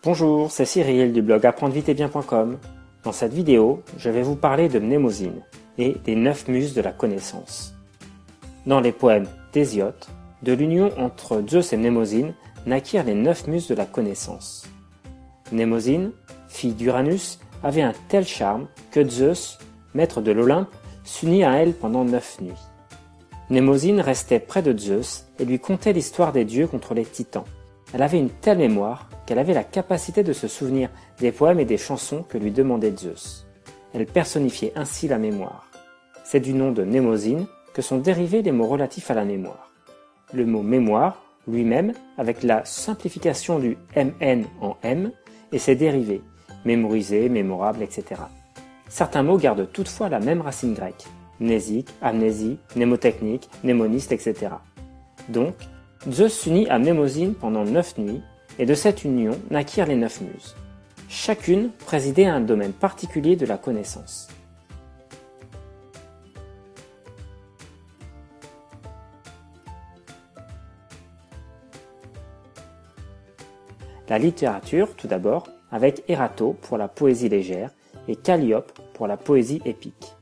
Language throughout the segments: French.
Bonjour, c'est Cyril du blog apprendreviteetbien.com. Dans cette vidéo, je vais vous parler de Mnémosyne et des 9 muses de la connaissance. Dans les poèmes d'Hésiode, de l'union entre Zeus et Mnémosyne naquirent les 9 muses de la connaissance. Mnémosyne, fille d'Uranus, avait un tel charme que Zeus, maître de l'Olympe, s'unit à elle pendant 9 nuits. Mnémosyne restait près de Zeus et lui contait l'histoire des dieux contre les titans. Elle avait une telle mémoire qu'elle avait la capacité de se souvenir des poèmes et des chansons que lui demandait Zeus. Elle personnifiait ainsi la mémoire. C'est du nom de Mnémosyne que sont dérivés les mots relatifs à la mémoire. Le mot mémoire, lui-même, avec la simplification du MN en M, et ses dérivés, mémoriser, mémorable, etc. Certains mots gardent toutefois la même racine grecque, mnésique, amnésie, mnémotechnique, mnémoniste, etc. Donc, Zeus s'unit à Mnémosyne pendant 9 nuits, et de cette union naquirent les 9 muses. Chacune présidait à un domaine particulier de la connaissance. La littérature, tout d'abord, avec Erato pour la poésie légère et Calliope pour la poésie épique.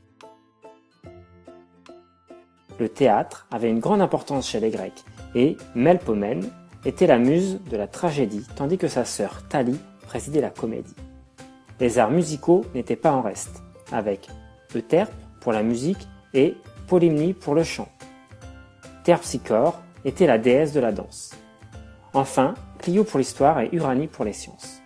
Le théâtre avait une grande importance chez les Grecs, et Melpomène était la muse de la tragédie, tandis que sa sœur Thalie présidait la comédie. Les arts musicaux n'étaient pas en reste, avec Euterpe pour la musique et Polymnie pour le chant. Terpsichore était la déesse de la danse. Enfin, Clio pour l'histoire et Uranie pour les sciences.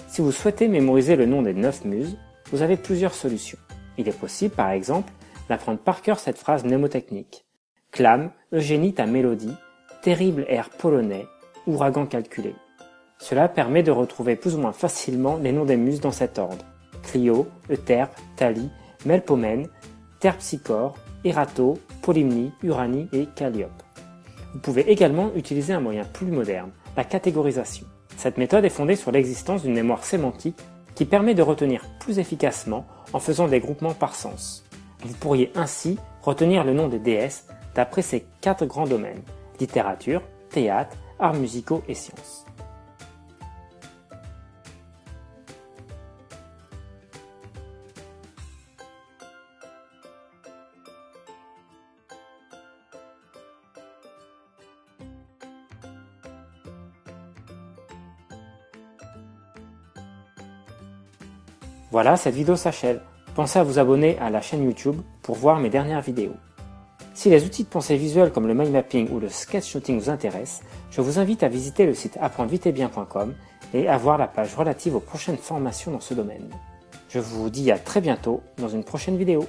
Si vous souhaitez mémoriser le nom des 9 muses, vous avez plusieurs solutions. Il est possible, par exemple, d'apprendre par cœur cette phrase mnémotechnique. Clame, Eugénie ta mélodie, terrible air polonais, ouragan calculé. Cela permet de retrouver plus ou moins facilement les noms des muses dans cet ordre. Clio, Euterpe, Thalie, Melpomène, Terpsichore, Erato, Polymnie, Uranie et Calliope. Vous pouvez également utiliser un moyen plus moderne, la catégorisation. Cette méthode est fondée sur l'existence d'une mémoire sémantique qui permet de retenir plus efficacement en faisant des groupements par sens. Vous pourriez ainsi retenir le nom des déesses d'après ces 4 grands domaines: littérature, théâtre, arts musicaux et sciences. Voilà, cette vidéo s'achève. Pensez à vous abonner à la chaîne YouTube pour voir mes dernières vidéos. Si les outils de pensée visuelle comme le mind mapping ou le sketchnoting vous intéressent, je vous invite à visiter le site apprendreviteetbien.com et à voir la page relative aux prochaines formations dans ce domaine. Je vous dis à très bientôt dans une prochaine vidéo.